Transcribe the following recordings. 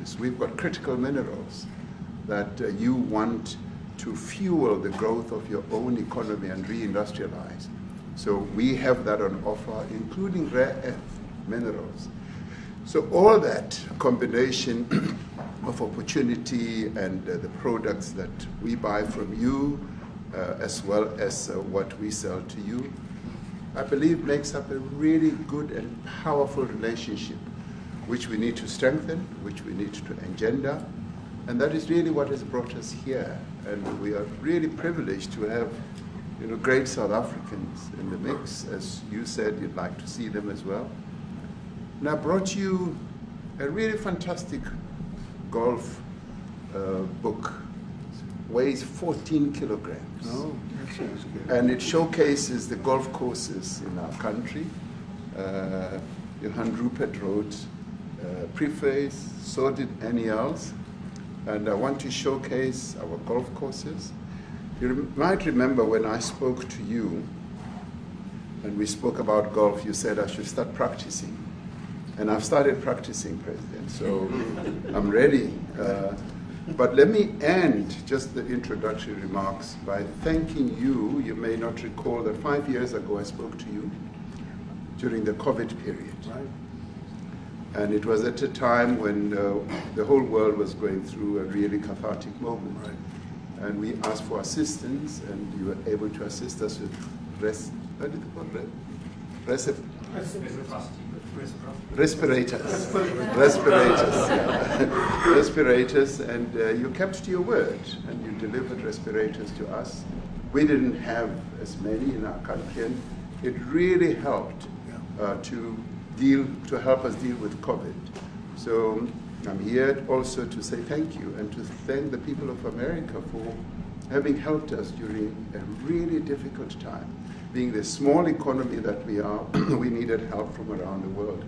resources. We've got critical minerals that you want to fuel the growth of your own economy and reindustrialize. So we have that on offer, including rare earth minerals. So all that combination of opportunity and the products that we buy from you, as well as what we sell to you, I believe makes up a really good and powerful relationship, which we need to strengthen, which we need to engender. And that is really what has brought us here. And we are really privileged to have great South Africans in the mix. As you said, you'd like to see them as well. And I brought you a really fantastic golf book. Weighs 14 kilograms. Oh, that sounds good. And it showcases the golf courses in our country. Johan Rupert wrote preface, so did Annie Els. And I want to showcase our golf courses. You might remember when I spoke to you, and we spoke about golf, you said I should start practicing. And I've started practicing, President, so I'm ready. But let me end just the introductory remarks by thanking you. You may not recall that 5 years ago I spoke to you during the COVID period. Right. And it was at a time when the whole world was going through a really cathartic moment. Right. And we asked for assistance, and you were able to assist us with respirators. Respirators, and you kept to your word, and you delivered respirators to us. We didn't have as many in our country, and it really helped to help us deal with COVID. So I'm here also to say thank you and to thank the people of America for having helped us during a really difficult time. Being the small economy that we are, we needed help from around the world.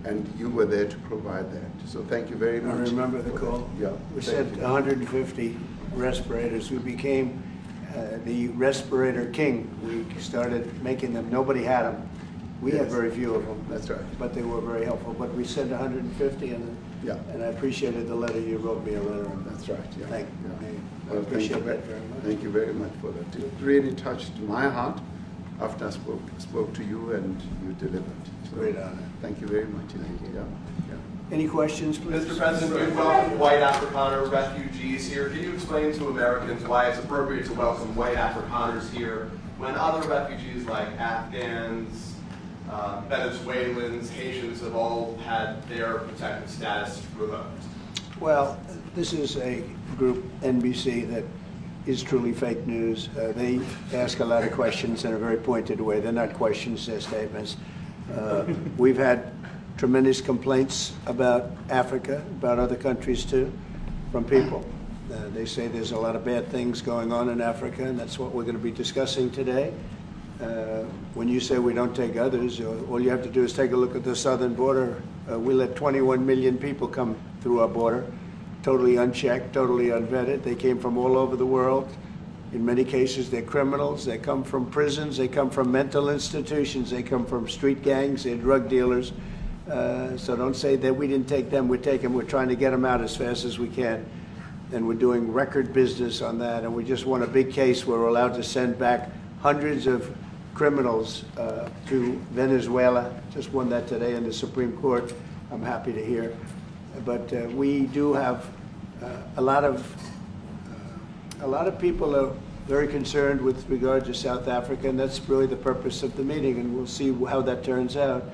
And you were there to provide that. So thank you very much. I remember the call. Yeah. We sent 150 respirators. We became the respirator king. We started making them. Nobody had them. We had very few of them. That's right. But they were very helpful. But we sent 150, and I appreciated the letter. You wrote me a letter. That's right. Yeah. Thank you. Well, I appreciate that very much. Thank you very much for that. It really touched my heart after I spoke to you, and you delivered. So, great honor. Thank you very much indeed. Yeah. Any questions, please? Mr. President, we welcome white Afrikaner refugees here. Can you explain to Americans why it's appropriate to welcome white Afrikaners here when other refugees like Afghans, Venezuelans, Haitians have all had their protected status revoked? Well, this is a group, NBC, that is truly fake news. They ask a lot of questions in a very pointed way. They're not questions, they're statements. We've had tremendous complaints about Africa, about other countries too, from people. They say there's a lot of bad things going on in Africa, and that's what we're going to be discussing today. When you say we don't take others, all you have to do is take a look at the southern border. We let 21 million people come through our border, totally unchecked, totally unvetted. They came from all over the world. In many cases, they're criminals. They come from prisons. They come from mental institutions. They come from street gangs. They're drug dealers. So don't say that we didn't take them. We take them. We're trying to get them out as fast as we can. And we're doing record business on that. And we just won a big case where we're allowed to send back hundreds of criminals to Venezuela. Just won that today in the Supreme Court. I'm happy to hear. But we do have a lot of people are very concerned with regard to South Africa, and that's really the purpose of the meeting, and we'll see how that turns out.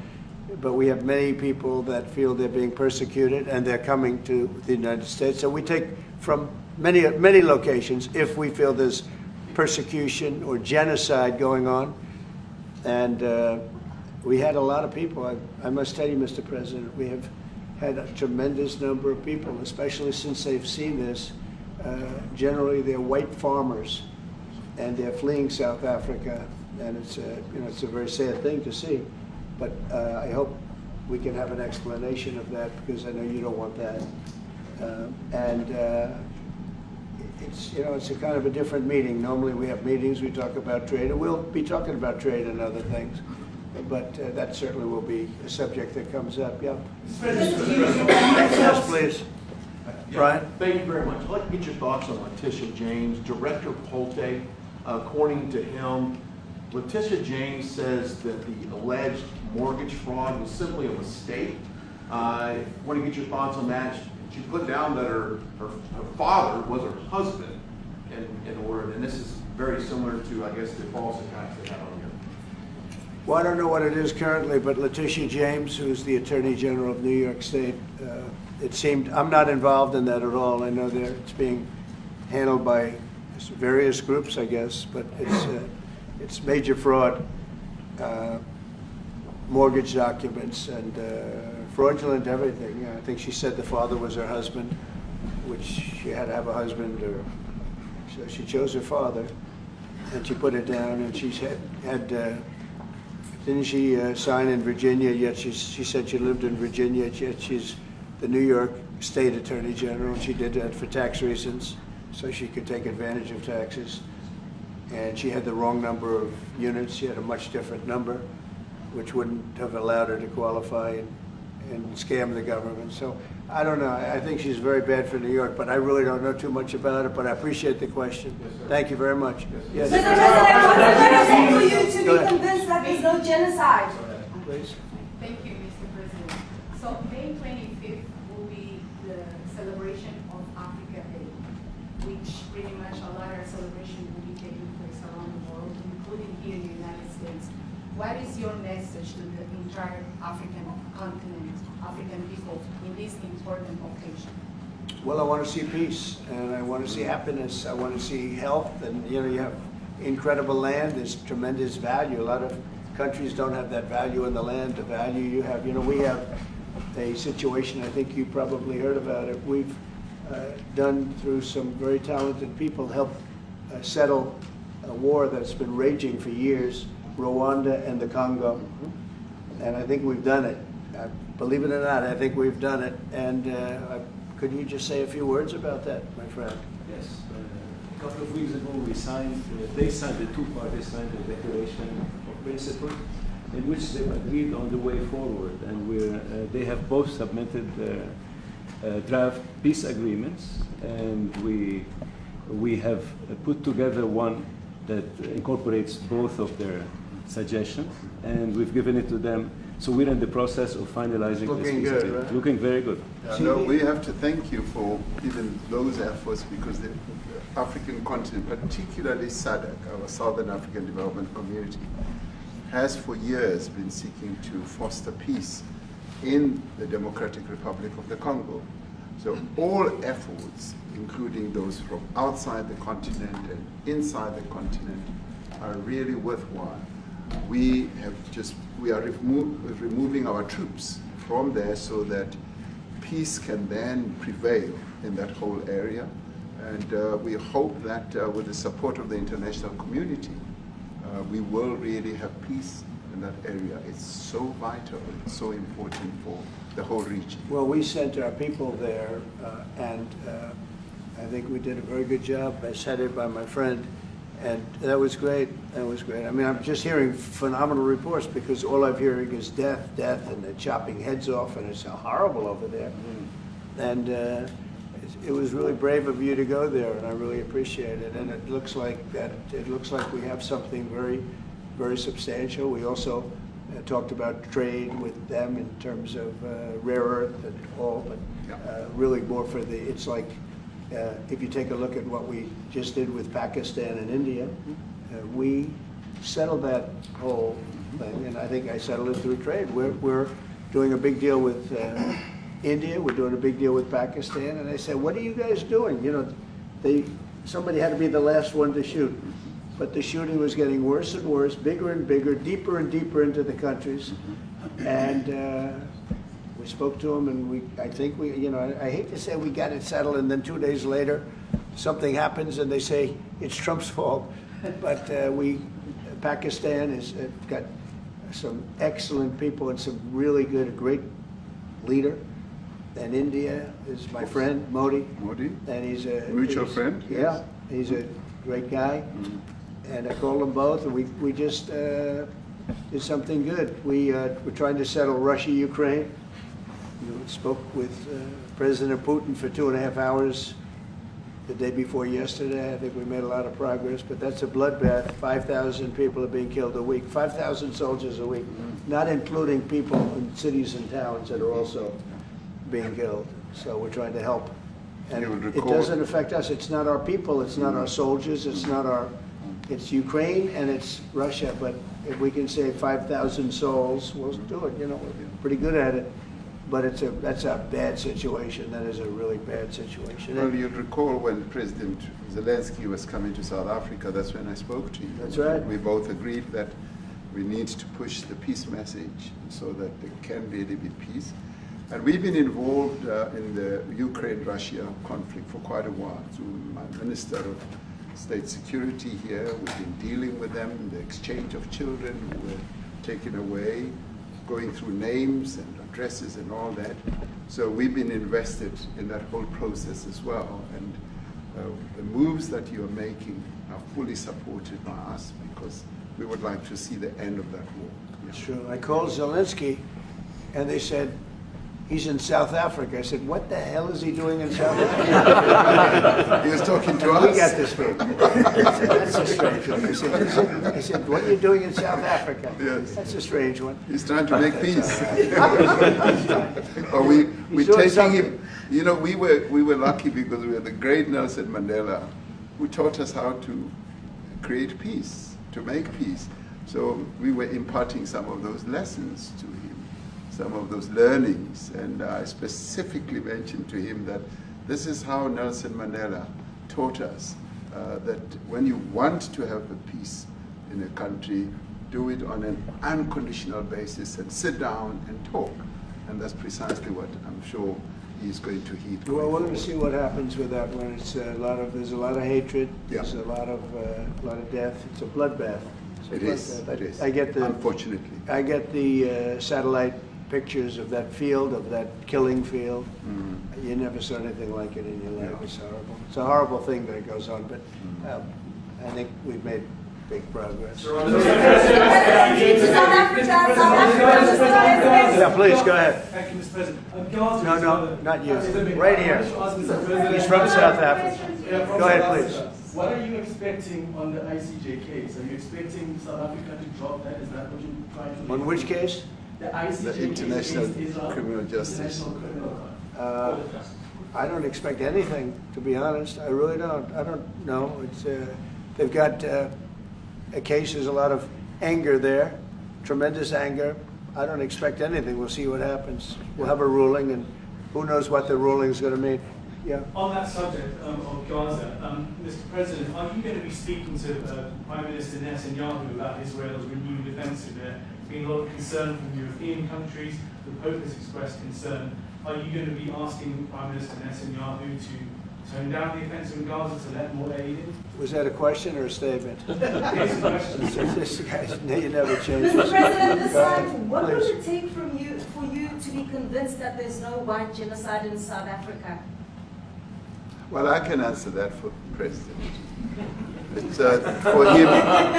But we have many people that feel they're being persecuted, and they're coming to the United States. So we take from many locations if we feel there's persecution or genocide going on. And we had a lot of people. I must tell you, Mr. President, we have had a tremendous number of people, especially since they've seen this. Generally, they're white farmers, and they're fleeing South Africa, and it's a very sad thing to see. But I hope we can have an explanation of that, because I know you don't want that. It's a kind of a different meeting. Normally we have meetings, we talk about trade, and we'll be talking about trade and other things. But that certainly will be a subject that comes up. Yeah. Mr. Yes, please. Brian? Thank you very much. I'd like to get your thoughts on Letitia James. Director Polte, according to him, Letitia James says that the alleged mortgage fraud was simply a mistake. I want to get your thoughts on that. She put down that her father was her husband in order, and this is very similar to, I guess, the false attacks they had on you. Well, I don't know what it is currently, but Letitia James, who's the Attorney General of New York State, it seemed, I'm not involved in that at all. I know that it's being handled by various groups, I guess, but it's major fraud, mortgage documents, and fraudulent everything. I think she said the father was her husband, which she had to have a husband, or so she chose her father, and she put it down, and she's had didn't she sign in Virginia, yet she said she lived in Virginia, yet she's the New York State Attorney General, and she did that for tax reasons, so she could take advantage of taxes. And she had the wrong number of units. She had a much different number, which wouldn't have allowed her to qualify and scam the government. So I don't know. I think she's very bad for New York, but I really don't know too much about it, but I appreciate the question. Yes, thank you very much. Yes. Mr. President, what is it for you to be convinced that there's no genocide? Please. Thank you, Mr. President. So May 25th will be the celebration of Africa Day, which pretty much a lot of celebration will be taking place around the world, including here in the United States. What is your message to the entire African continent, African people in this important occasion? Well, I want to see peace, and I want to see happiness. I want to see health, and you have incredible land. There's tremendous value. A lot of countries don't have that value in the land, the value you have. We have a situation, I think you probably heard about it. We've done, through some very talented people, helped settle a war that's been raging for years, Rwanda and the Congo. And I think we've done it. Believe it or not, I think we've done it. And could you just say a few words about that, my friend? Yes. A couple of weeks ago, we signed, the two parties signed a declaration of principle in which they agreed on the way forward. And they have both submitted draft peace agreements, and we have put together one that incorporates both of their suggestions, and we've given it to them. So we're in the process of finalizing this Looking peace good, agreement. right? Looking very good. No, we have to thank you for even those efforts, because the African continent, particularly SADC, our Southern African Development Community, has for years been seeking to foster peace in the Democratic Republic of the Congo. So all efforts, including those from outside the continent and inside the continent, are really worthwhile. We are removing our troops from there so that peace can then prevail in that whole area. And we hope that with the support of the international community, we will really have peace in that area. It's so vital, it's so important for the whole region. Well, we sent our people there, and I think we did a very good job, as headed by my friend, and that was great. That was great. I mean, I'm just hearing phenomenal reports, because all I'm hearing is death, and they're chopping heads off, and it's horrible over there. And it was really brave of you to go there, and I really appreciate it. And it looks like we have something very, very substantial. We also talked about trade with them in terms of rare earth and all, but really more for it's like, if you take a look at what we just did with Pakistan and India, we settled that whole thing, and I think I settled it through trade. We're doing a big deal with India, we're doing a big deal with Pakistan, and they said, what are you guys doing? Somebody had to be the last one to shoot, but the shooting was getting worse and worse, bigger and bigger, deeper and deeper into the countries, and we spoke to them, and I think I hate to say we got it settled, and then 2 days later, something happens, and they say it's Trump's fault. But Pakistan has got some excellent people and some really good, great leader. And India is my friend, Modi. Modi? And he's a mutual friend? Yeah, Yes. he's a great guy. And I called them both, and we just did something good. We're trying to settle Russia, Ukraine. spoke with President Putin for 2.5 hours the day before yesterday. I think we made a lot of progress, but that's a bloodbath. 5,000 people are being killed a week, 5,000 soldiers a week, not including people in cities and towns that are also being killed. So we're trying to help. And it doesn't affect us. It's not our people. It's not our soldiers. It's Ukraine and it's Russia. But if we can save 5,000 souls, we'll do it. We're pretty good at it. But that's a bad situation. That is a really bad situation. Well, you'll recall when President Zelensky was coming to South Africa, that's when I spoke to you. That's right. We both agreed that we need to push the peace message so that there can really be peace. And we've been involved in the Ukraine-Russia conflict for quite a while through my Minister of State Security here. We've been dealing with them, the exchange of children who were taken away, going through names and addresses and all that. So we've been invested in that whole process as well. And the moves that you're making are fully supported by us because we would like to see the end of that war. Sure. I called Zelensky and they said, he's in South Africa. I said, what the hell is he doing in South Africa? He was talking to us. We got this big. That's a strange one. I said, what are you doing in South Africa? Yes. That's a strange one. He's trying to make peace. We're taking him. We were lucky because we had the great Nelson Mandela who taught us how to create peace, to make peace. So we were imparting some of those lessons to him, some of those learnings, and I specifically mentioned to him that this is how Nelson Mandela taught us that when you want to have a peace in a country, do it on an unconditional basis and sit down and talk. And that's precisely what I'm sure he's going to heed. Well, we're going to see what happens with that when there's a lot of hatred, Yeah. there's a lot of death. It's a bloodbath. It is. Unfortunately. I get the satellite pictures of that field, of that killing field. You never saw anything like it in your life. It's horrible. It's a horrible thing that it goes on, but I think we've made big progress. Yeah, please, go ahead. Thank you, Mr. President. No, not you. Right here. He's from South Africa. Go ahead, please. What are you expecting on the ICJ case? Are you expecting South Africa to drop that? Is that what you're trying to do? On which case? The ICJ The International case is Criminal Justice. International Criminal Court. I don't expect anything, to be honest. I really don't. I don't know. It's they've got a case. There's a lot of anger there, tremendous anger. I don't expect anything. We'll see what happens. We'll have a ruling, and who knows what the ruling is going to mean. Yeah. On that subject of Gaza, Mr. President, are you going to be speaking to Prime Minister Netanyahu about Israel's renewed offensive there? There's been a lot of concern from European countries. The Pope has expressed concern. Are you going to be asking Prime Minister Netanyahu to tone down the offensive in Gaza to let more aid in? Was that a question or a statement? It's a question. This guy's, you never change. Mr. President, this time, what would it take for you to be convinced that there's no white genocide in South Africa? Well, I can answer that for the President. It's for him.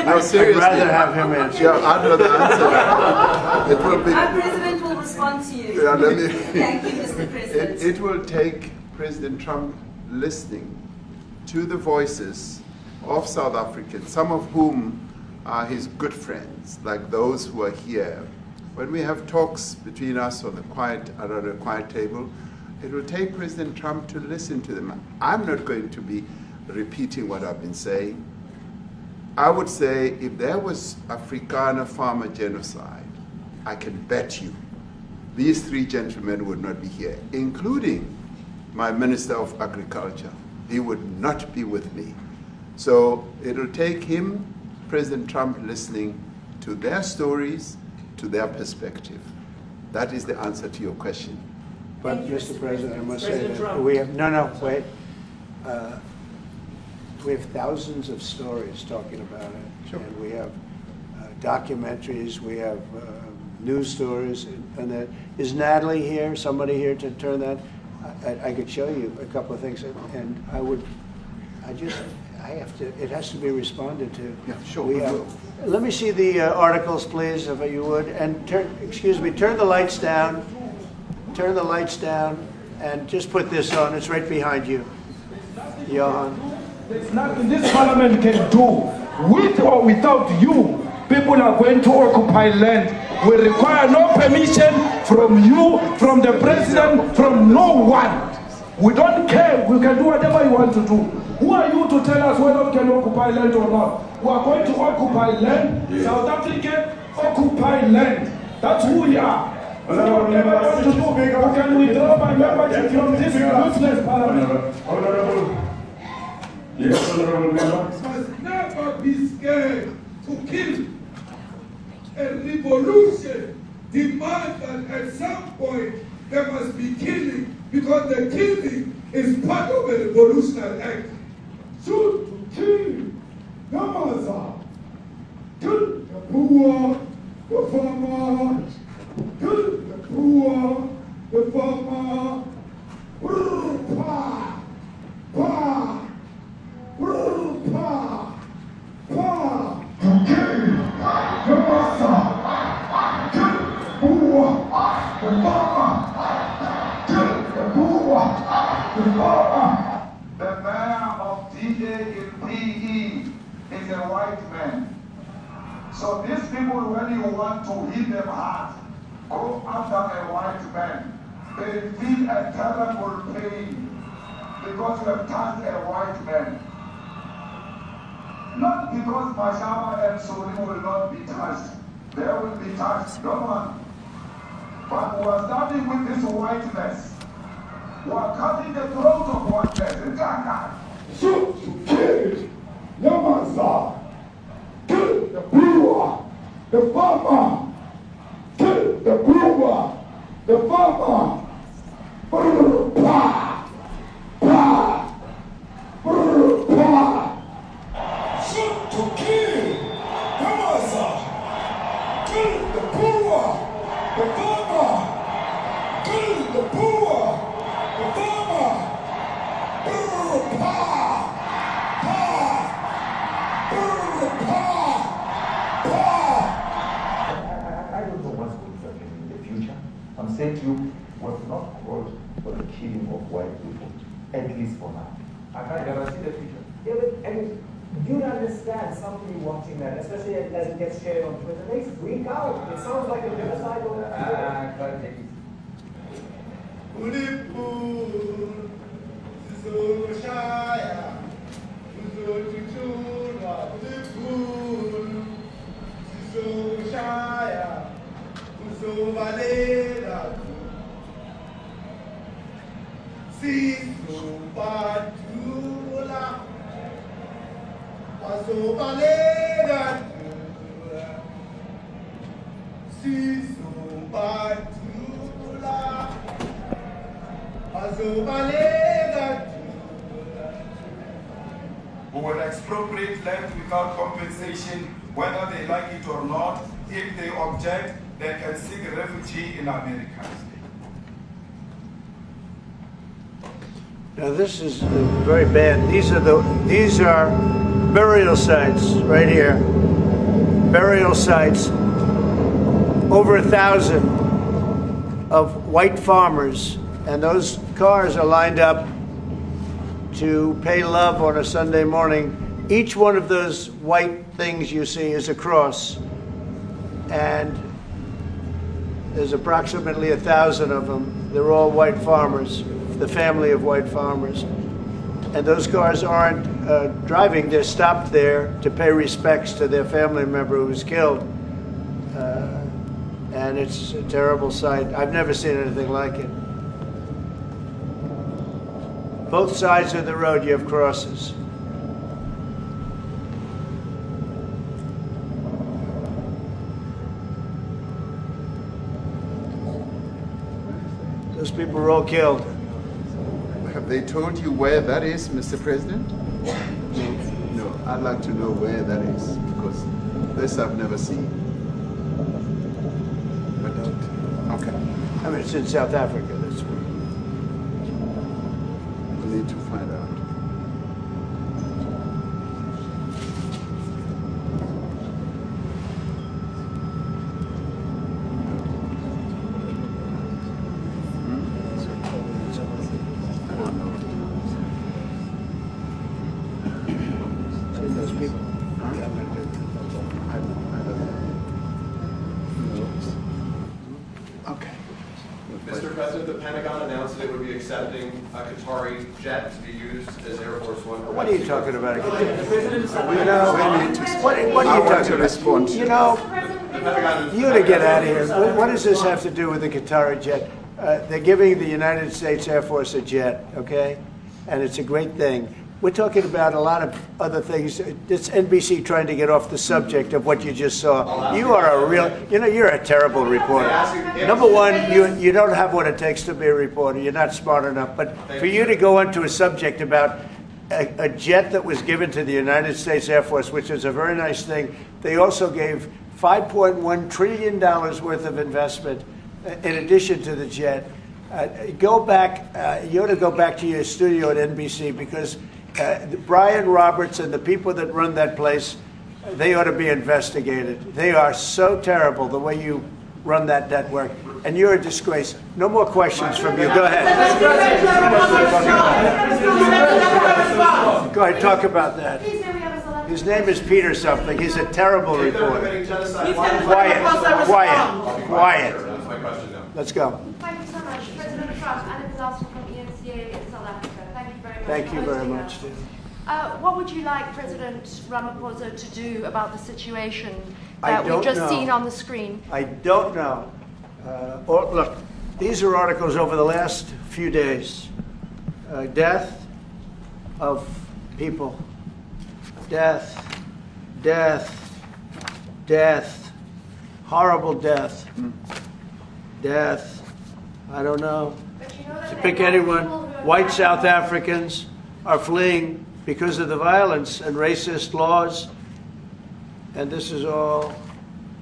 No, seriously. I'd rather have him answer. Yeah, I'd rather answer that. It will be. Our President will respond to you. Yeah, Thank you, Mr. President. It will take President Trump listening to the voices of South Africans, some of whom are his good friends, like those who are here. When we have talks between us on around a quiet table, it will take President Trump to listen to them. I'm not going to be repeating what I've been saying. I would say if there was Afrikaner farmer genocide, I can bet you these three gentlemen would not be here, including my Minister of Agriculture. He would not be with me. So it'll take him, President Trump, listening to their stories, to their perspective. That is the answer to your question. But, Mr. President, I must say that we have, wait. We have thousands of stories talking about it. Sure. And we have documentaries, we have news stories. And that, is Natalie here, somebody here to turn that? I could show you a couple of things. And it has to be responded to. Yeah, sure, we will. Let me see the articles, please, if you would. And turn the lights down. turn the lights down and just put this on. It's right behind you. Johan. There's nothing this parliament can do. With or without you, people are going to occupy land. We require no permission from you, from the president, from no one. We don't care. We can do whatever you want to do. Who are you to tell us whether we can occupy land or not? We are going to occupy land. Yeah. South African occupy land. That's who we are. We don't ever want to do. We can withdraw my membership from this useless parliament. Yes, Honorable Member. Must never be scared to kill. A revolution demands that at some point there must be killing, because the killing is part of a revolutionary act. Shoot to kill, Yamaza. Kill the poor, the farmer. Kill the poor, the farmer. Pa, pa. The mayor of DA in PE is a white man. So these people, when you want to hit them hard, go after a white man. They feel a terrible pain because you have touched a white man. Not because Mashama and Suri will not be touched. They will be touched, don't worry. But we are starting with this whiteness. We are cutting the throat of whiteness. Shoot to kill, Yamaza. Kill the brewer, the farmer. Kill the brewer, the farmer. Pa, pa, pa. Shoot to kill, Yamaza. Kill the brewer, the farmer. Kill the brewer, the farmer. Pa, pa, pa, pa. I don't know what's going to happen in the future. I'm saying to you, was not called for the killing of white people, at least for now. I can't guarantee the future. Yeah, but I mean, you'd understand somebody watching that, especially as it gets shared on Twitter. They freak out. It sounds like a genocidal. I can't take it. Who will expropriate land without compensation, whether they like it or not. If they object, they can seek refugee in America. Now this is very bad. These are burial sites right here. Burial sites. Over 1,000 of white farmers, and those cars are lined up to pay love on a Sunday morning. Each one of those white things you see is a cross, and there's approximately 1,000 of them. They're all white farmers, the family of white farmers. And those cars aren't driving, they're stopped there to pay respects to their family member who was killed. And it's a terrible sight. I've never seen anything like it. Both sides of the road you have crosses. Those people were all killed. Have they told you where that is, Mr. President? No, I'd like to know where that is, because this I've never seen. Okay. I mean, it's in South Africa, that's where. We need to find out. Pentagon announced that it would be accepting a Qatari jet to be used as Air Force One. What are you talking about? You know, What are you talking about? You know, you to get out of here. What does this have to do with the Qatari jet? They're giving the United States Air Force a jet, okay? And it's a great thing. We're talking about a lot of other things. It's NBC trying to get off the subject of what you just saw. You are a real, you know, you're a terrible reporter. Number one, you don't have what it takes to be a reporter. You're not smart enough. But for you to go into a subject about a jet that was given to the United States Air Force, which is a very nice thing, they also gave $5.1 trillion worth of investment in addition to the jet. Go back, you ought to go back to your studio at NBC, because Brian Roberts and the people that run that place, they ought to be investigated. They are so terrible the way you run that network, and you're a disgrace. No more questions from you. Go ahead. Go ahead, talk about that. His name is Peter something. He's a terrible reporter. Quiet. Let's go. Thank you so much. President Trump, Anna Disaster from ENCA in South Africa. Thank you very much. Thank you very much. What would you like President Ramaphosa to do about the situation that we've just seen on the screen? I don't know. Look, these are articles over the last few days. Death of people. Death. Horrible death. Death. I don't know. To pick anyone, white South Africans are fleeing because of the violence and racist laws. And this is all,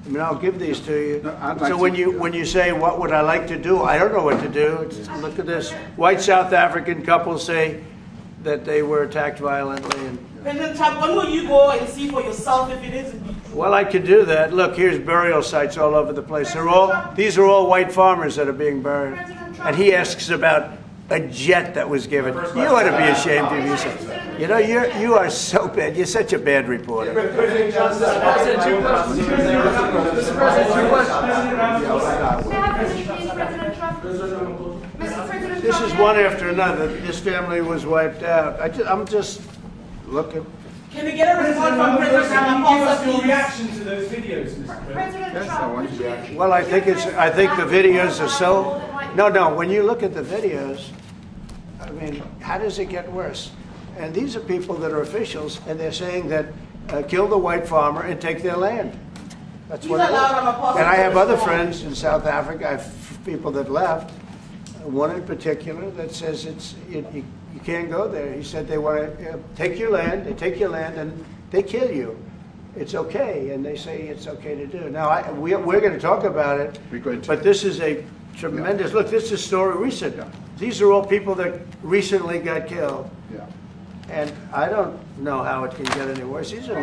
I mean, I'll give these to you. So when you say, what would I like to do? I don't know what to do. Look at this. White South African couples say that they were attacked violently. And, President Trump, when will you go and see for yourself if it isn't? well, I could do that. Look, here's burial sites all over the place. These are all white farmers that are being buried. And he asks about a jet that was given. You ought to be ashamed of yourself. You know, you are so bad. You're such a bad reporter. This is one after another. This family was wiped out. I'm just looking. Can we get a response from President Ramaphosa? Your reaction to those videos, Mr. President? Well, I think the videos are so. No. When you look at the videos, I mean, how does it get worse? And these are people that are officials, and they're saying that kill the white farmer and take their land. That's what it is. And I have other friends in South Africa. I have people that left. One in particular that says you can't go there. He said they want to take your land. They take your land and they kill you. It's okay, and they say it's okay to do. Now we're going to talk about it. But this is a tremendous look. This is a story recent. Yeah. These are all people that recently got killed. Yeah. And I don't know how it can get any worse. These are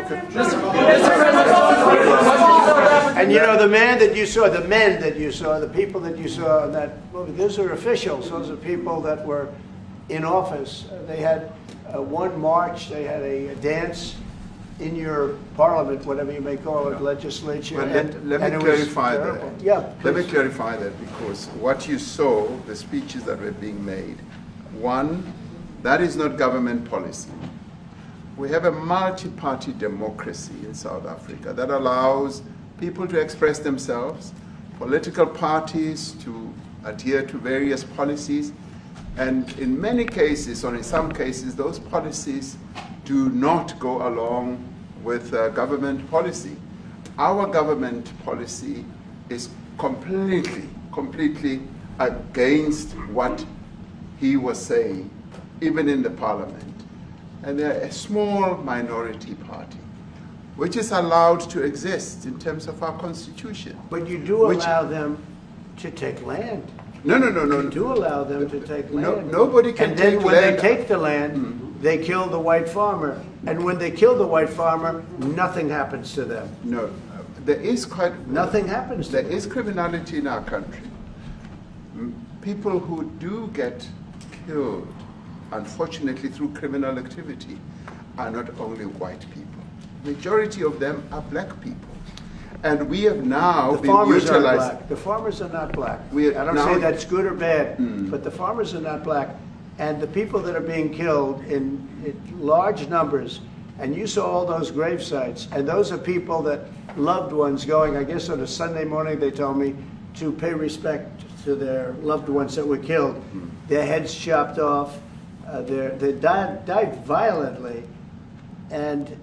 and you know, the men that you saw, the people that you saw in that movie, those are officials. Those are people that were in office. They had one march, they had a dance in your parliament, whatever you may call it, legislature. Well, let me clarify that. Yeah, let me clarify that, because what you saw, the speeches that were being made, one, that is not government policy. We have a multi-party democracy in South Africa that allows people to express themselves, political parties to adhere to various policies, and in many cases, or in some cases, those policies do not go along with government policy. Our government policy is completely against what he was saying, even in the parliament. And they're a small minority party, which is allowed to exist in terms of our constitution. But you do allow them to take land. No. You do allow them to take land. Nobody can take land. And then when they take the land, they kill the white farmer. And when they kill the white farmer, nothing happens to them. No. There is nothing happens to them. There is criminality in our country. People who do get killed, unfortunately, through criminal activity, are not only white people. Majority of them are black people. And we have now The been farmers are utilized. black. The farmers are not black. We I don't now- say that's good or bad, but the farmers are not black. And the people that are being killed in large numbers, and you saw all those grave sites, and those are people that loved ones going, I guess on a Sunday morning, they told me, to pay respect to their loved ones that were killed. Their heads chopped off, they died violently. And,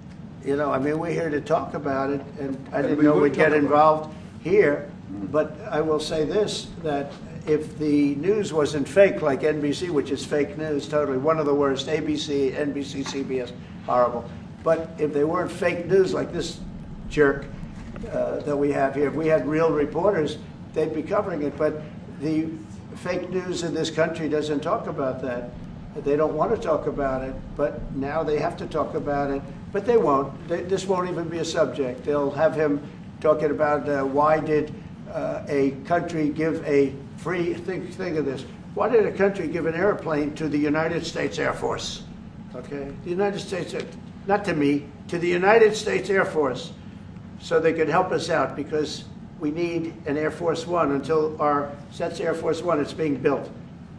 you know, I mean, we're here to talk about it, and I didn't know we'd get involved here. But I will say this, that if the news wasn't fake like NBC, which is fake news, totally, one of the worst, ABC, NBC, CBS, horrible. But if they weren't fake news like this jerk that we have here, if we had real reporters, they'd be covering it. But the fake news in this country doesn't talk about that. They don't want to talk about it, but now they have to talk about it. But they won't. This won't even be a subject. They'll have him talking about why did a country give a free, think of this, why did a country give an airplane to the United States Air Force? Okay, the United States, not to me, to the United States Air Force, so they could help us out, because we need an Air Force One until that's Air Force One, it's being built.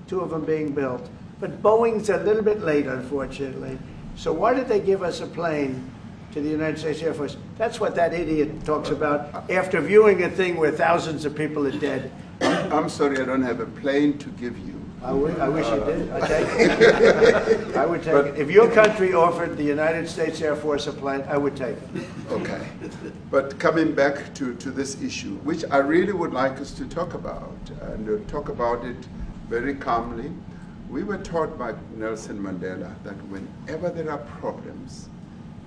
2 of them being built. But Boeing's a little bit late, unfortunately. So why did they give us a plane to the United States Air Force? That's what that idiot talks about after viewing a thing where thousands of people are dead. I'm sorry, I don't have a plane to give you. I wish you did. I'd take it. I would take it. If your country offered the United States Air Force a plane, I would take it. Okay. But coming back to this issue, which I really would like us to talk about, and talk about it very calmly. We were taught by Nelson Mandela that whenever there are problems,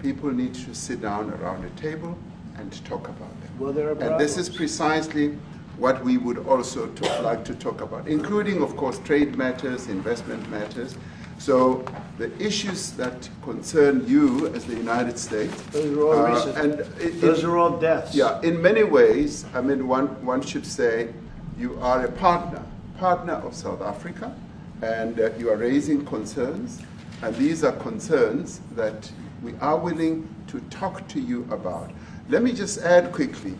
people need to sit down around a table and talk about them. Well, there are problems. And this is precisely what we would also like to talk about, including, of course, trade matters, investment matters. So the issues that concern you as the United States. Those are all recent. Those are all deaths. Yeah, in many ways, I mean, one should say you are a partner of South Africa, and you are raising concerns, and these are concerns that we are willing to talk to you about. Let me just add quickly,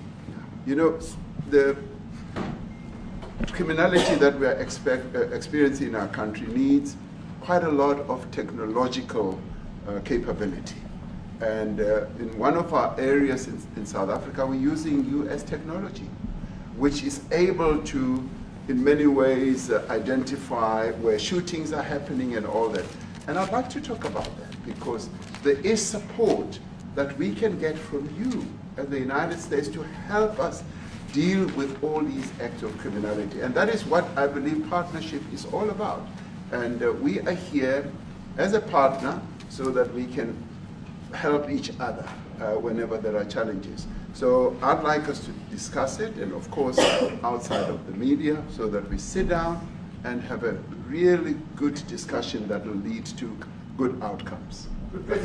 you know, the criminality that we are experiencing in our country needs quite a lot of technological capability. And in one of our areas in South Africa, we're using US technology, which is able to, in many ways, identify where shootings are happening and all that. And I'd like to talk about that, because there is support that we can get from you as the United States to help us deal with all these acts of criminality. And that is what I believe partnership is all about. And we are here as a partner so that we can help each other whenever there are challenges. So I'd like us to discuss it, and of course outside of the media, so that we sit down and have a really good discussion that will lead to good outcomes. Are there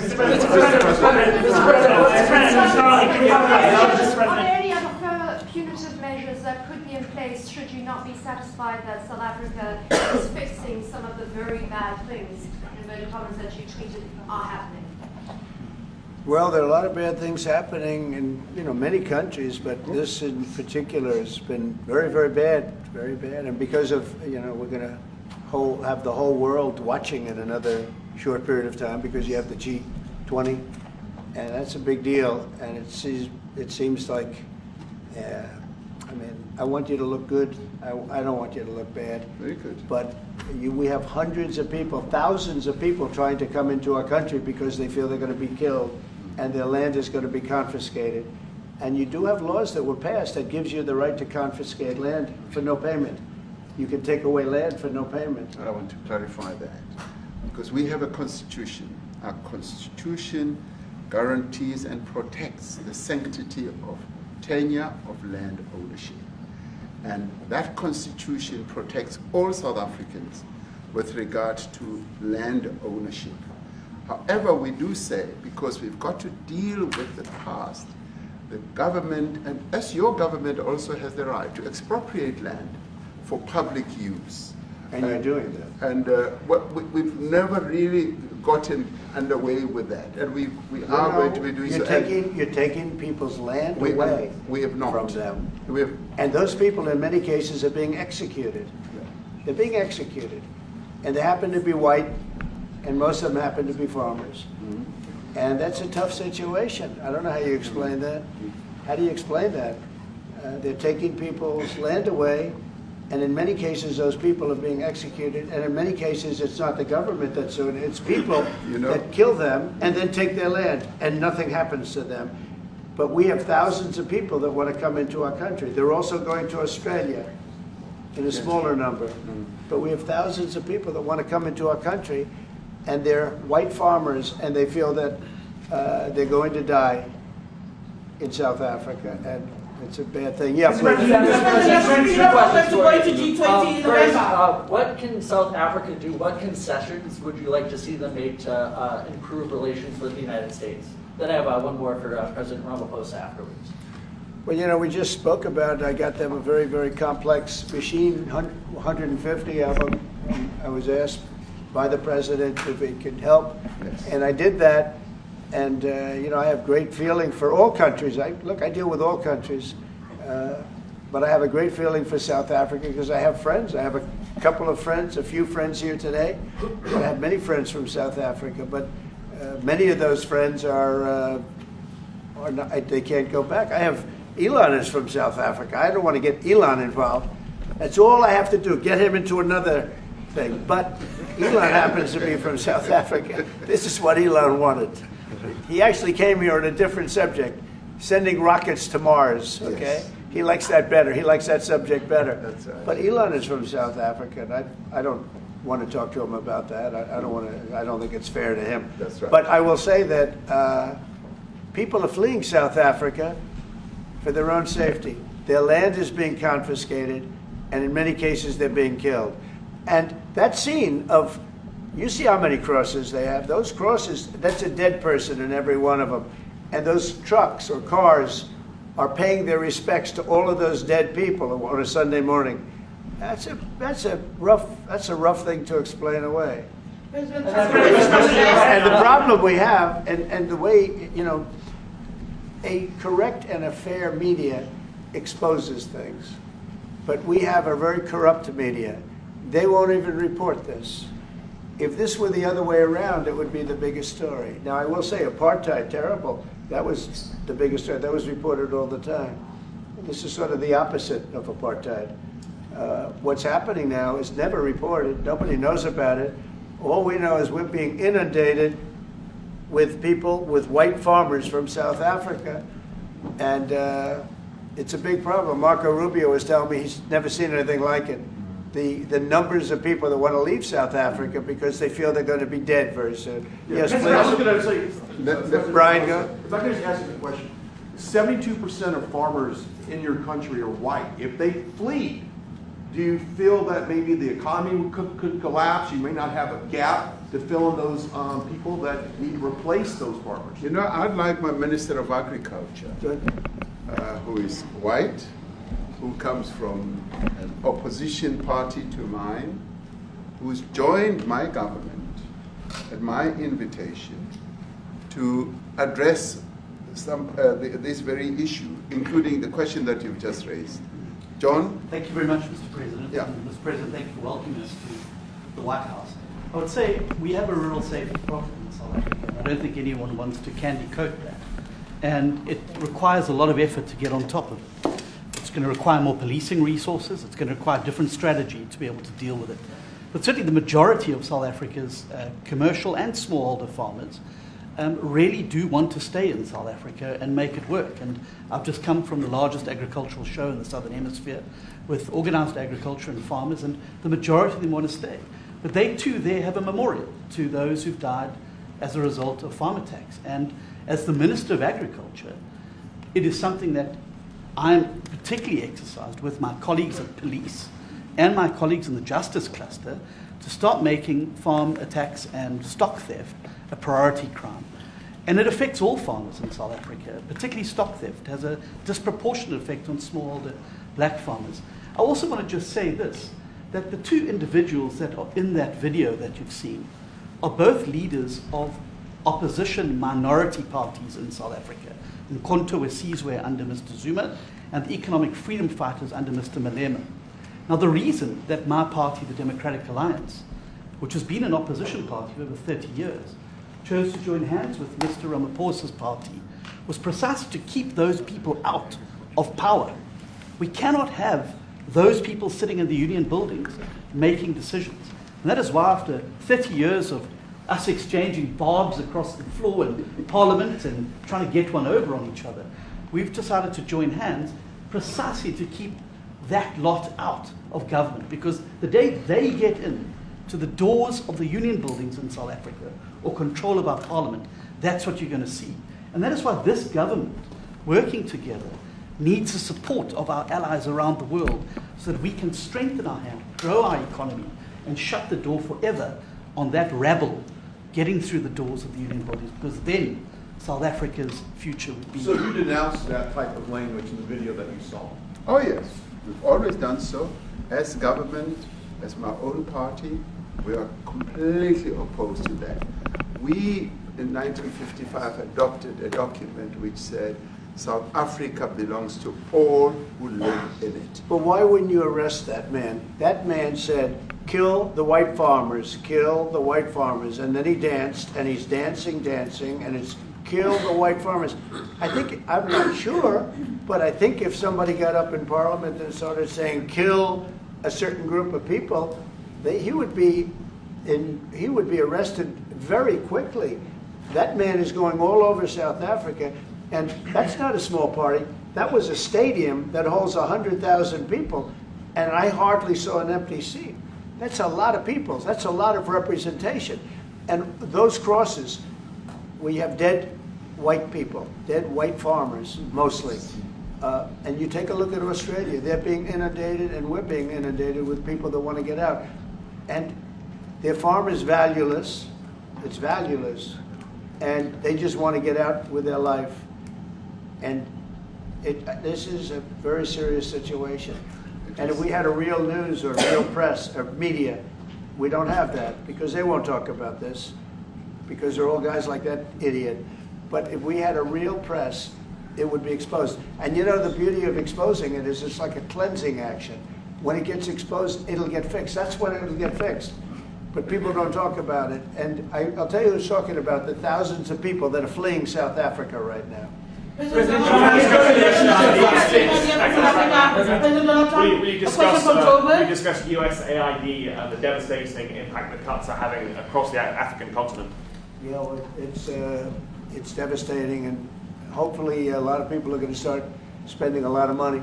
any other punitive measures that could be in place should you not be satisfied that South Africa is fixing some of the very bad things, in inverted commas, that you tweeted are happening? Well, there are a lot of bad things happening in many countries, but this in particular has been very, very bad, very bad. And because of we're going to have the whole world watching in another short period of time, because you have the G20, and that's a big deal. And it seems like, I mean, I want you to look good. I don't want you to look bad. Very good. But we have hundreds of people, thousands of people trying to come into our country because they feel they're going to be killed and their land is going to be confiscated. And you do have laws that were passed that gives you the right to confiscate land for no payment. You can take away land for no payment. I want to clarify that, because we have a constitution. Our constitution guarantees and protects the sanctity of tenure of land ownership. And that constitution protects all South Africans with regard to land ownership. However, we do say, because we've got to deal with the past, the government, and as your government also has the right to expropriate land for public use. And you're doing that. And we've never really gotten underway with that, and we are going to be doing so. You're taking people's land We away have not. from them. We have, And those people, in many cases, are being executed. They're being executed. And they happen to be white, and most of them happen to be farmers. And that's a tough situation. I don't know how you explain that. How do you explain that? They're taking people's land away, and in many cases, those people are being executed. And in many cases, it's not the government that's doing it. It's people that kill them and then take their land, and nothing happens to them. But we have thousands of people that want to come into our country. They're also going to Australia in a smaller number. But we have thousands of people that want to come into our country, and they're white farmers, and they feel that they're going to die in South Africa, and it's a bad thing. Yeah, please. What can South Africa do? What concessions would you like to see them make to improve relations with the United States? Then I have one more for President Ramaphosa afterwards. Well, you know, we just spoke about, I got them a very, very complex machine, 150 of them. I was asked by the president if it could help, and I did that. And, you know, I have great feeling for all countries. Look, I deal with all countries, but I have a great feeling for South Africa because I have friends. I have a couple of friends, a few friends here today. I have many friends from South Africa, but many of those friends are not, they can't go back. I have, Elon is from South Africa. I don't want to get Elon involved. That's all I have to do, get him into another thing. But Elon happens to be from South Africa. This is what Elon wanted. He actually came here on a different subject, sending rockets to Mars, okay? Yes. He likes that better. He likes that subject better. That's right. But Elon is from South Africa, and I don't want to talk to him about that. I don't think it's fair to him. That's right. But I will say that people are fleeing South Africa for their own safety. Their land is being confiscated, and in many cases they're being killed. And that scene of, you see how many crosses they have. Those crosses, that's a dead person in every one of them. And those trucks or cars are paying their respects to all of those dead people on a Sunday morning. That's a rough thing to explain away. And the problem we have, and the way, you know, a correct and a fair media exposes things. But we have a very corrupt media. They won't even report this. If this were the other way around, it would be the biggest story. Now, I will say apartheid, terrible. That was the biggest story. That was reported all the time. This is sort of the opposite of apartheid. What's happening now is never reported. Nobody knows about it. All we know is we're being inundated with people, with white farmers from South Africa. And it's a big problem. Marco Rubio was telling me he's never seen anything like it. The numbers of people that want to leave South Africa because they feel they're going to be dead very soon. Yes, please. I was going to say, Brian, go. If I could just ask you a question. 72% of farmers in your country are white. If they flee, do you feel that maybe the economy could collapse? You may not have a gap to fill in those people that need to replace those farmers. You know, I'd like my Minister of Agriculture, who is white, who comes from an opposition party to mine, who's joined my government at my invitation to address this very issue, including the question that you've just raised. John? Thank you very much, Mr. President. Yeah. Mr. President, thank you for welcoming us to the White House. I would say we have a rural safety problem in South Africa. I don't think anyone wants to candy coat that. And it requires a lot of effort to get on top of it. It's going to require more policing resources. It's going to require a different strategy to be able to deal with it. But certainly the majority of South Africa's commercial and smallholder farmers really do want to stay in South Africa and make it work. And I've just come from the largest agricultural show in the Southern Hemisphere with organized agriculture and farmers, and the majority of them want to stay. But they too there have a memorial to those who've died as a result of farm attacks. And as the Minister of Agriculture, it is something that I'm particularly exercised with my colleagues at police and my colleagues in the justice cluster to start making farm attacks and stock theft a priority crime. And it affects all farmers in South Africa, particularly stock theft. It has a disproportionate effect on smallholder black farmers. I also want to just say this, that the two individuals that are in that video that you've seen are both leaders of opposition minority parties in South Africa. Nkonto Wesizwe under Mr. Zuma, and the economic freedom fighters under Mr. Malema. Now, the reason that my party, the Democratic Alliance, which has been an opposition party for over 30 years, chose to join hands with Mr. Ramaphosa's party was precisely to keep those people out of power. We cannot have those people sitting in the union buildings making decisions. And that is why after 30 years of us exchanging barbs across the floor in Parliament and trying to get one over on each other, we've decided to join hands precisely to keep that lot out of government. Because the day they get in to the doors of the union buildings in South Africa or control of our Parliament, that's what you're going to see. And that is why this government, working together, needs the support of our allies around the world so that we can strengthen our hand, grow our economy, and shut the door forever on that rabble getting through the doors of the union bodies, because then South Africa's future would be... So you denounced that type of language in the video that you saw? Oh yes, we've always done so. As government, as my own party, we are completely opposed to that. We, in 1955, adopted a document which said South Africa belongs to all who live in it. But why wouldn't you arrest that man? That man said, kill the white farmers, kill the white farmers. And then he danced, and he's dancing, and it's kill the white farmers. I think, I'm not sure, but I think if somebody got up in Parliament and started saying kill a certain group of people, he would be arrested very quickly. That man is going all over South Africa, and that's not a small party. That was a stadium that holds 100,000 people, and I hardly saw an empty seat. That's a lot of people. That's a lot of representation. And those crosses, we have dead white people, dead white farmers, mostly. And you take a look at Australia, they're being inundated, and we're being inundated with people that want to get out. And their farm is valueless. It's valueless. And they just want to get out with their life. And this is a very serious situation. And if we had a real news or real press or media, we don't have that, because they won't talk about this, because they're all guys like that idiot. But if we had a real press, it would be exposed. And you know, the beauty of exposing it is it's like a cleansing action. When it gets exposed, it'll get fixed. That's when it'll get fixed. But people don't talk about it. And I'll tell you who's talking about the thousands of people that are fleeing South Africa right now. We discussed USAID and the devastating impact the cuts are having across the African continent. You know, it's devastating, and hopefully a lot of people are going to start spending a lot of money.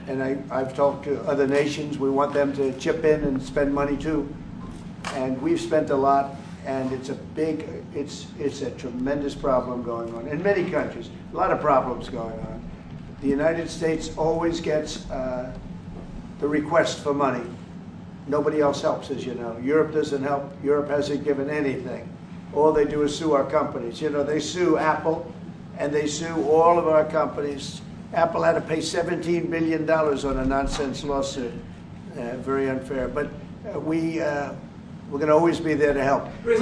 And I've talked to other nations. We want them to chip in and spend money too. And we've spent a lot, and it's a tremendous problem going on in many countries. A lot of problems going on. The United States always gets the request for money. Nobody else helps, as you know. Europe doesn't help. Europe hasn't given anything. All they do is sue our companies. You know, they sue Apple, and they sue all of our companies. Apple had to pay $17 billion on a nonsense lawsuit. Very unfair. But we're going to always be there to help. The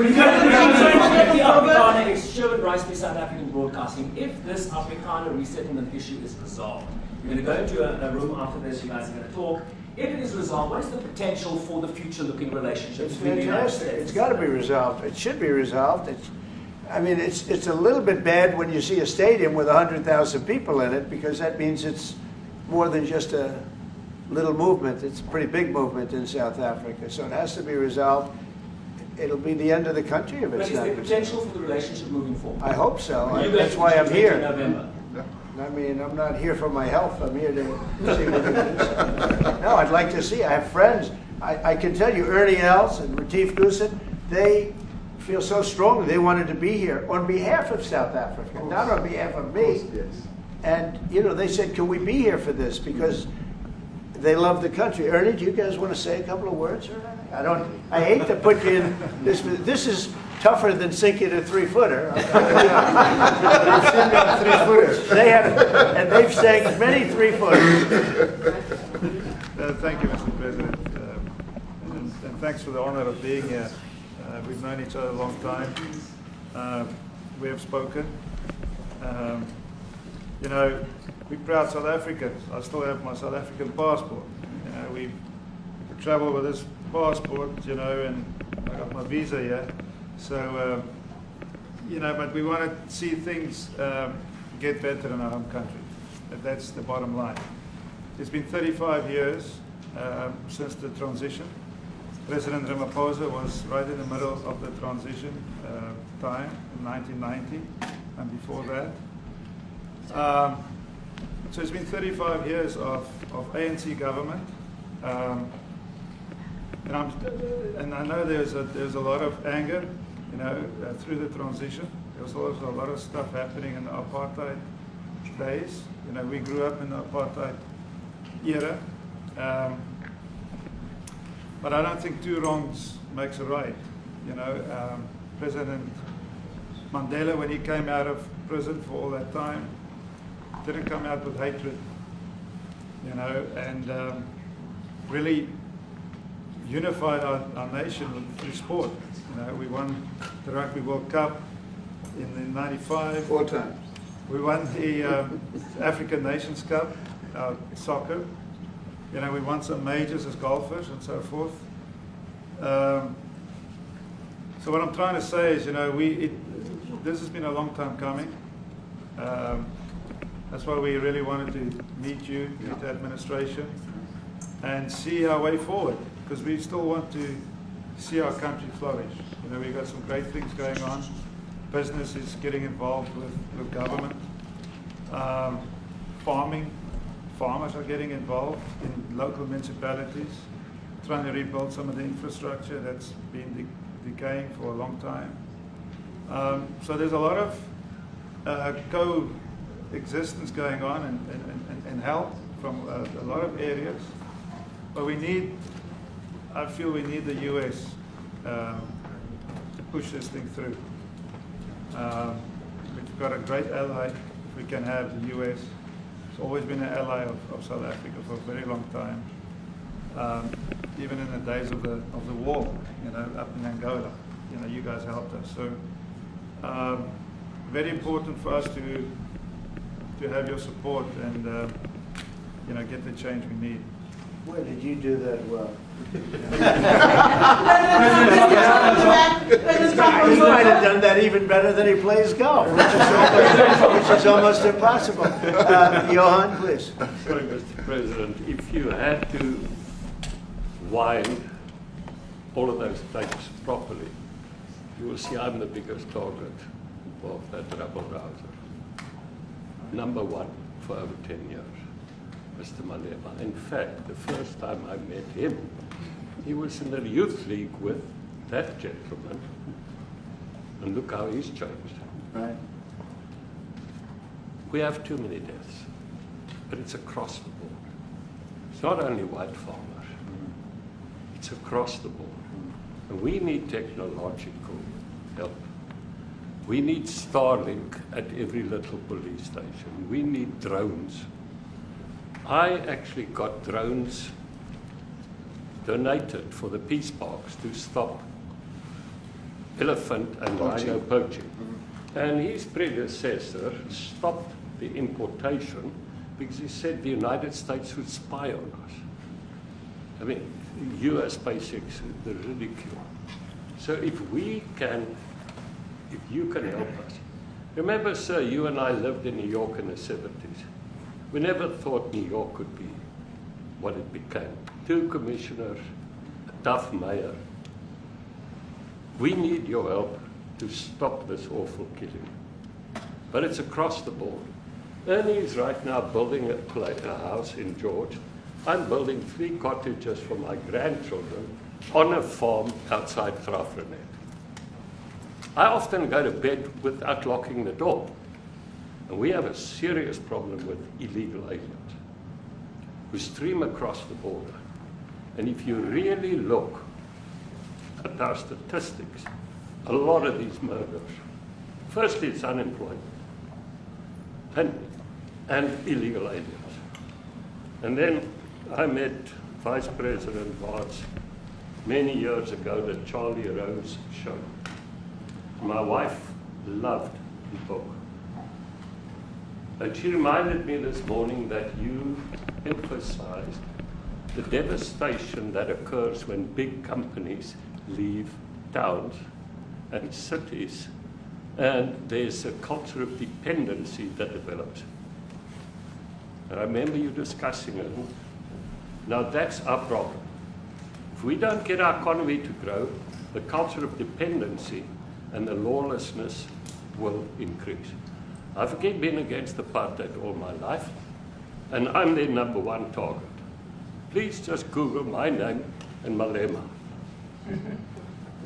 Afrikaner is shown rise to South African broadcasting. If this Afrikaner resettlement issue is resolved, you're going to go into a room after this, you guys are going to talk. If it is resolved, what is the potential for the future-looking relationship between the United States? It's got to be resolved. It should be resolved. It's a little bit bad when you see a stadium with 100,000 people in it, because that means it's more than just a little movement. It's a pretty big movement in South Africa, so it has to be resolved. It'll be the end of the country if it's not. But is there potential for the relationship moving forward? I hope so. That's why I'm here. I mean, I'm not here for my health. I'm here to see what it is. No, I'd like to see. I have friends. I can tell you, Ernie Els and Retief Goosen, they feel so strongly they wanted to be here on behalf of South Africa, not on behalf of me. And, you know, they said, can we be here for this? Because they love the country. Ernie, do you guys want to say a couple of words? I hate to put you in this. This is tougher than sinking a 3-footer. They have, and they've sank many 3-footers. Thank you, Mr. President. And thanks for the honor of being here. We've known each other a long time. We have spoken. You know, we're proud South Africans. I still have my South African passport. You know, we travel with this passport, you know, and I got my visa here. So, you know, but we want to see things get better in our home country. That's the bottom line. It's been 35 years since the transition. President Ramaphosa was right in the middle of the transition time in 1990 and before that. So it's been 35 years of ANC government. And I know there's a lot of anger, you know, through the transition. There was also a lot of stuff happening in the apartheid days. You know, we grew up in the apartheid era. But I don't think two wrongs makes a right. You know, President Mandela, when he came out of prison for all that time, didn't come out with hatred, you know, and really unified our nation through sport. You know, we won the Rugby World Cup in '95. 4 times. We won the African Nations Cup, soccer. You know, we won some majors as golfers and so forth. So what I'm trying to say is, you know, this has been a long time coming. That's why we really wanted to meet you, meet the administration, and see our way forward, because we still want to see our country flourish. You know, we've got some great things going on. Business is getting involved with government. Farmers are getting involved in local municipalities, trying to rebuild some of the infrastructure that's been decaying for a long time. So there's a lot of coexistence going on and help from a lot of areas. But I feel we need the US to push this thing through. We've got a great ally if we can have the US. It's always been an ally of South Africa for a very long time. Even in the days of the war, you know, up in Angola, you know, you guys helped us. So very important for us to have your support and you know, get the change we need. Where did you do that well? You might have done that even better than he plays golf, which is almost impossible. Johan, please. Sorry, Mr. President, if you had to wind all of those tapes properly, you will see I'm the biggest target of that rabble-rouser. Number one for over 10 years. Mr. Malema. In fact, the first time I met him, he was in the youth league with that gentleman. And look how he's changed. Right. We have too many deaths, but it's across the board. It's not only white farmers, it's across the board. And we need technological help. We need Starlink at every little police station. We need drones. I actually got drones donated for the peace parks to stop elephant and rhino poaching. And his predecessor stopped the importation because he said the United States would spy on us. I mean, US basics, the ridicule. So if you can help us. Remember, sir, you and I lived in New York in the 70s. We never thought New York could be what it became. 2 commissioners, a tough mayor. We need your help to stop this awful killing. But it's across the board. Ernie is right now building a house in George. I'm building 3 cottages for my grandchildren on a farm outside Graaff-Reinet. I often go to bed without locking the door. And we have a serious problem with illegal aliens who stream across the border. And if you really look at our statistics, a lot of these murders, firstly, it's unemployment and illegal aliens. And then I met Vice President Bart's many years ago, the Charlie Rose show. My wife loved the book. And she reminded me this morning that you emphasized the devastation that occurs when big companies leave towns and cities, and there's a culture of dependency that develops. And I remember you discussing it. Now that's our problem. If we don't get our economy to grow, the culture of dependency and the lawlessness will increase. I've again been against apartheid all my life, and I'm their #1 target. Please just Google my name and Malema.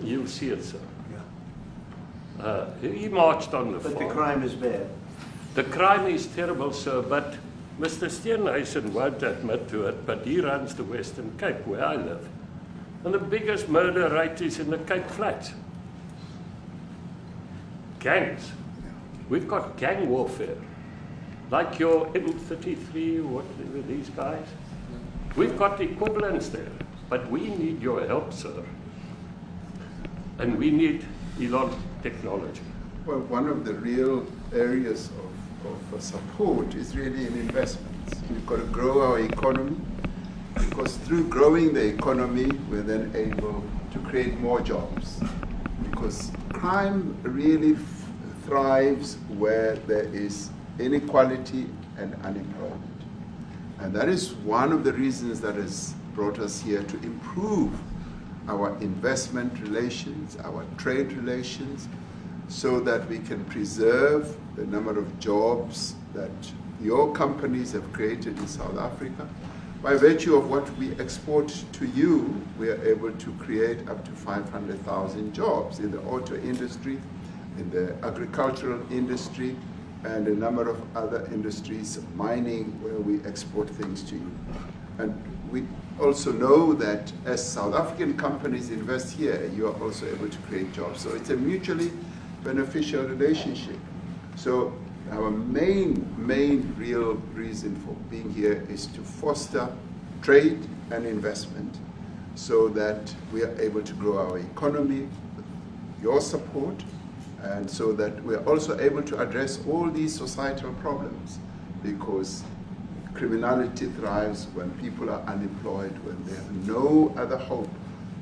You'll see it, sir. He marched on the farm. But the crime is bad. The crime is terrible, sir, but Mr. Steenhuisen won't admit to it, but he runs the Western Cape, where I live. And the biggest murder rate is in the Cape Flats. Gangs. We've got gang warfare. Like your M33, whatever these guys. We've got equivalents there, but we need your help, sir. And we need Elon technology. Well, one of the real areas of support is really in investments. We've got to grow our economy, because through growing the economy, we're then able to create more jobs. Because crime really thrives where there is inequality and unemployment. And that is one of the reasons that has brought us here, to improve our investment relations, our trade relations, so that we can preserve the number of jobs that your companies have created in South Africa. By virtue of what we export to you, we are able to create up to 500,000 jobs in the auto industry, in the agricultural industry, and a number of other industries, mining, where we export things to you. And we also know that as South African companies invest here, you are also able to create jobs. So it's a mutually beneficial relationship. So our main real reason for being here is to foster trade and investment, so that we are able to grow our economy with your support, and so that we are also able to address all these societal problems, because criminality thrives when people are unemployed, when they have no other hope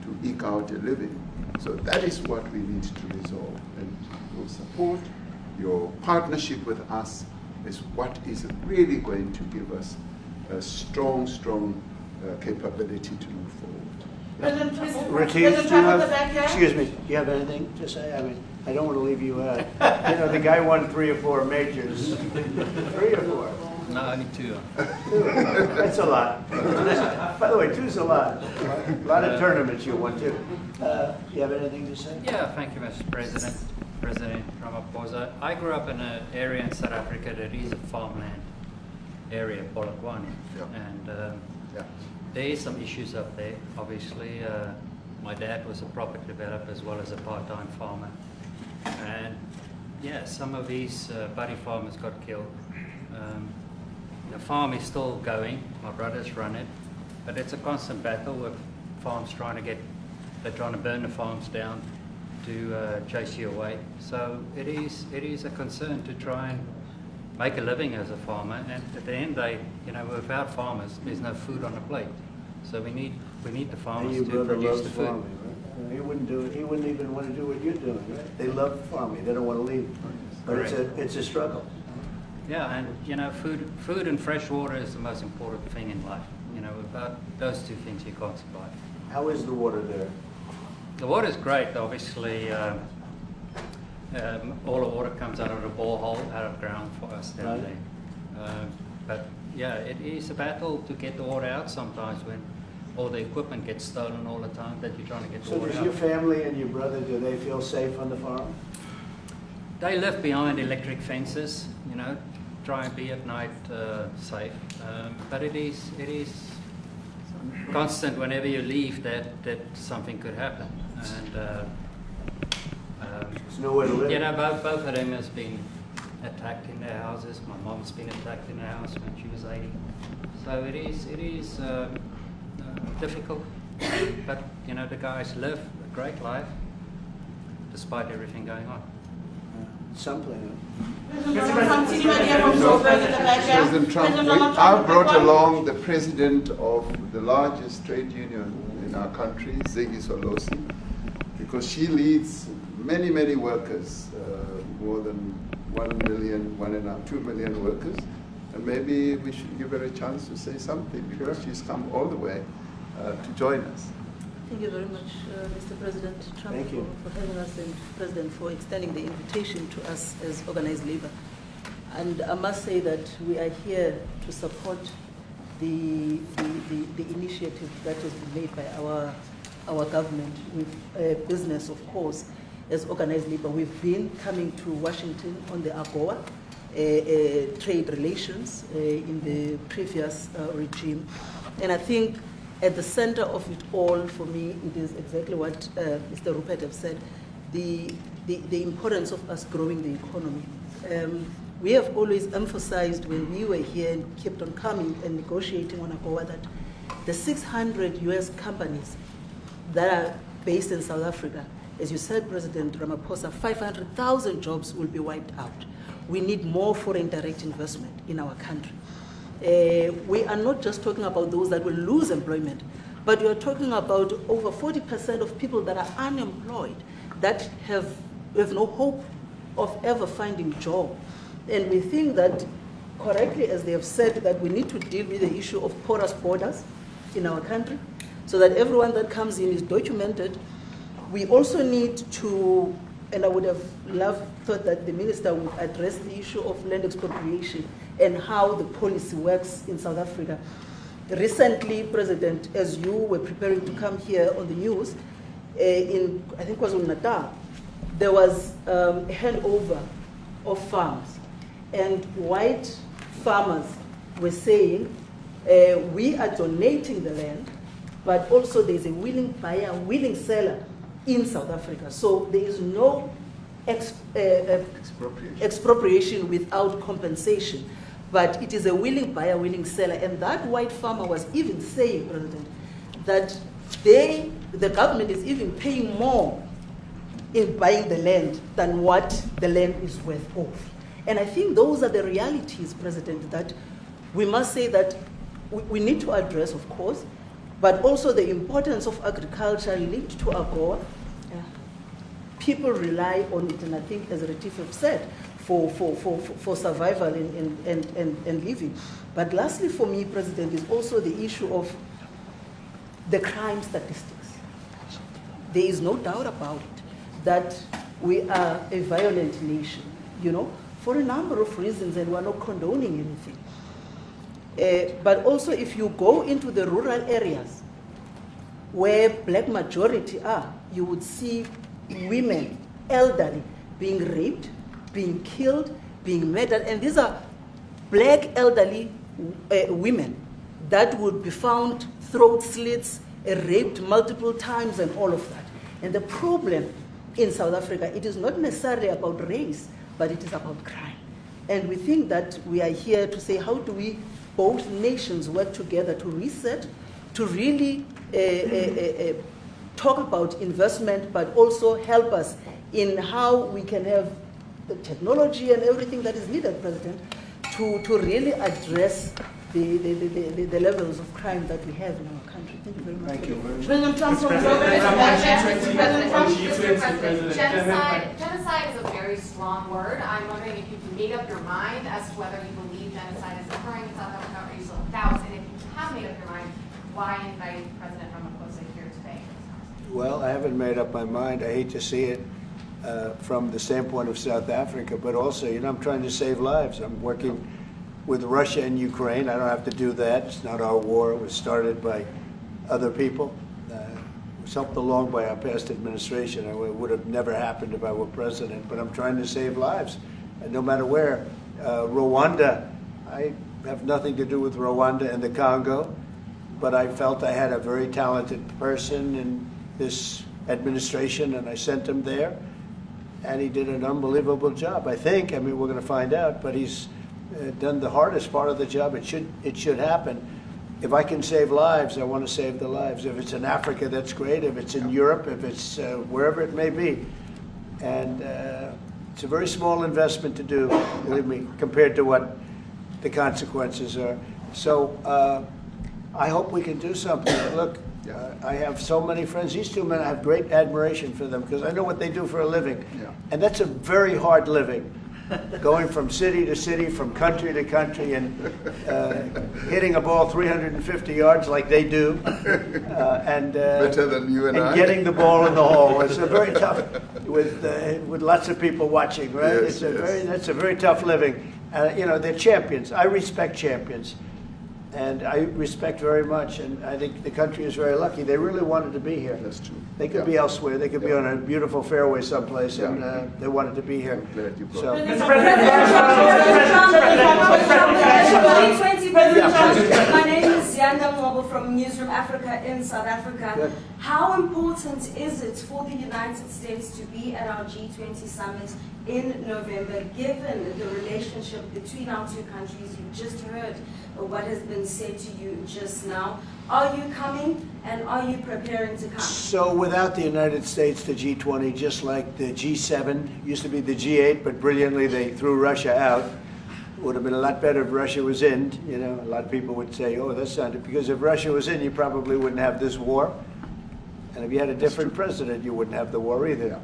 to eke out a living. So that is what we need to resolve. And your support, your partnership with us is what is really going to give us a strong capability to move forward. President, Retief, do you have, excuse me, do you have anything to say? I mean, I don't want to leave you out. You know, the guy won 3 or 4 majors. 3 or 4? No, only 2. That's a lot. By the way, 2's a lot. A lot of tournaments you won too. You have anything to say? Yeah, thank you, Mr. President. President Ramaphosa. I grew up in an area in South Africa that is a farmland area, Polokwane. And there is some issues up there. Obviously, my dad was a property developer as well as a part-time farmer. And yeah, some of these buddy farmers got killed. The farm is still going. My brothers run it, but it's a constant battle with farms they're trying to burn the farms down to chase you away. So it is a concern to try and make a living as a farmer. And at the end of the day, you know, without farmers, there's no food on the plate. So we need the farmers to produce the food. Farming, right? He wouldn't do it. He wouldn't even want to do what you're doing, right? They love farming. They don't want to leave. But it's a struggle. Yeah, and you know, food and fresh water is the most important thing in life. You know, without those 2 things, you can't survive. How is the water there? The water is great. Obviously, all the water comes out of the borehole, out of ground for us down there. But yeah, it is a battle to get the water out sometimes when all the equipment gets stolen all the time that you're trying to get the water out. So does your family and your brother, do they feel safe on the farm? They live behind electric fences, you know, try and be at night safe. But it is constant whenever you leave that something could happen. And there's nowhere to live. You know, both of them has been attacked in their houses. My mom's been attacked in her house when she was 80. So it is difficult. But, you know, the guys live a great life despite everything going on. Something. President Trump, I brought along the president of the largest trade union in our country, Ziggy Solosi, because she leads many, many workers, more than 1 million, 2 million workers. And maybe we should give her a chance to say something, because she's come all the way to join us. Thank you very much, Mr. President Trump, for having us, and President for extending the invitation to us as organized labor. And I must say that we are here to support the initiative that has been made by our government with business, of course, as organized labor. We've been coming to Washington on the AGOA trade relations in the previous regime. And I think at the center of it all, for me, it is exactly what Mr. Rupert has said, the importance of us growing the economy. We have always emphasized when we were here and kept on coming and negotiating on AGOA that the 600 US companies that are based in South Africa, as you said, President Ramaphosa, 500,000 jobs will be wiped out. We need more foreign direct investment in our country. We are not just talking about those that will lose employment, but we are talking about over 40% of people that are unemployed, that have no hope of ever finding a job. And we think that, correctly, as they have said, that we need to deal with the issue of porous borders in our country, so that everyone that comes in is documented. We also need to, and I would have thought that the minister would address the issue of land expropriation and how the policy works in South Africa. Recently, President, as you were preparing to come here on the news, in, I think it was in Natal, there was a handover of farms. And white farmers were saying, we are donating the land, but also there's a willing buyer, willing seller in South Africa. So there is no expropriation without compensation. But it is a willing buyer, willing seller. And that white farmer was even saying, President, that the government is even paying more in buying the land than what the land is worth of. And I think those are the realities, President, that we must say that we need to address, of course, but also the importance of agriculture linked to AGOA. People rely on it, and I think, as Retief have said, for survival and living. But lastly, for me, President, is also the issue of the crime statistics. There is no doubt about it that we are a violent nation, you know, for a number of reasons, and we're not condoning anything. But also, if you go into the rural areas where black majority are, you would see women, elderly, being raped, being killed, being murdered. And these are black elderly women that would be found throat slits, raped multiple times, and all of that. And the problem in South Africa, it is not necessarily about race, but it is about crime. And we think that we are here to say, how do we, both nations, work together to reset, to really talk about investment, but also help us in how we can have the technology and everything that is needed, President, to really address the levels of crime that we have in our country. Thank you very much. Thank you very much. President Trump, genocide is a very strong word. I'm wondering if you can make up your mind as to whether you believe genocide is occurring in South Africa, or you still doubt, and if you have made up your mind, why invite President Ramaphosa here today? Well, I haven't made up my mind. I hate to see it from the standpoint of South Africa, but also, you know, I'm trying to save lives. I'm working with Russia and Ukraine. I don't have to do that. It's not our war. It was started by other people. It was helped along by our past administration. It would have never happened if I were president, but I'm trying to save lives. And no matter where. Rwanda, I have nothing to do with Rwanda and the Congo, but I felt I had a very talented person in this administration, and I sent him there, and he did an unbelievable job, I think. I mean, we're going to find out, but he's done the hardest part of the job. It should happen. if I can save lives, I want to save the lives. If it's in Africa, that's great. If it's in Europe, if it's wherever it may be. And it's a very small investment to do, believe me, compared to what the consequences are. So I hope we can do something. Look, I have so many friends. These two men, I have great admiration for them because I know what they do for a living. Yeah. And that's a very hard living. Going from city to city, from country to country, and hitting a ball 350 yards like they do, and better than you and getting the ball in the hole. It's a very tough, with lots of people watching, right? Yes, That's a very tough living. You know, they're champions. I respect champions, and I respect very much. And I think the country is very lucky. They really wanted to be here. That's true. They could be elsewhere. They could be on a beautiful fairway someplace, and they wanted to be here. So. My name is Yanda Ngobo from Newsroom Africa in South Africa. Good. How important is it for the United States to be at our G20 summit in November, given the relationship between our two countries? You just heard what has been said to you just now. Are you coming, and are you preparing to come? So without the United States, the G20, just like the G7, used to be the G8, but brilliantly they threw Russia out. It would have been a lot better if Russia was in. You know, a lot of people would say, oh, that's not it. Because if Russia was in, you probably wouldn't have this war. And if you had a different president, you wouldn't have the war either.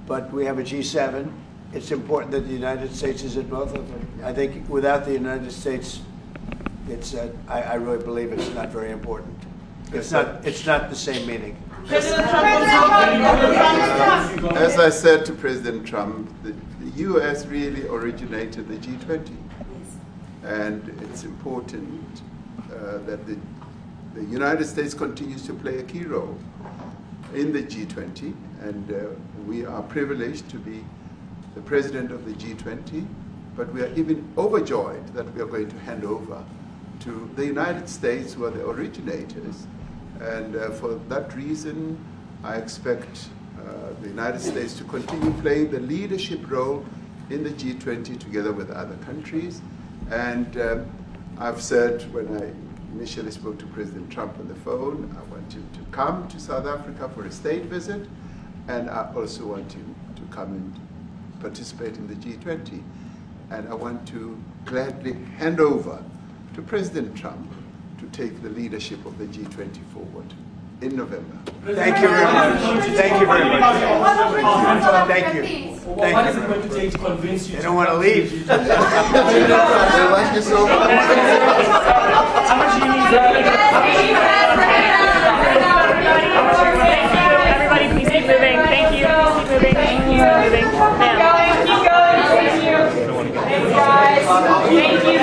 But we have a G7. It's important that the United States is at both of them. I think without the United States, it's I really believe it's not very important. It's not the same meaning. As I said to President Trump, the U.S. really originated the G20. And it's important that the United States continues to play a key role in the G20. And we are privileged to be the president of the G20, but we are even overjoyed that we are going to hand over to the United States, who are the originators. And for that reason, I expect the United States to continue playing the leadership role in the G20 together with other countries. And I've said when I initially spoke to President Trump on the phone, I want him to come to South Africa for a state visit, and I also want him to come and participate in the G20. And I want to gladly hand over to President Trump to take the leadership of the G20 forward in November. Thank you very much. Thank you very much. Thank you. What is it going to take to convince you? They don't want to leave. They like you so much. How much do you need? Everybody, please keep moving. Thank you. Keep moving. Keep moving. Keep going. Keep going. Thank you. Thanks, guys. Thank you.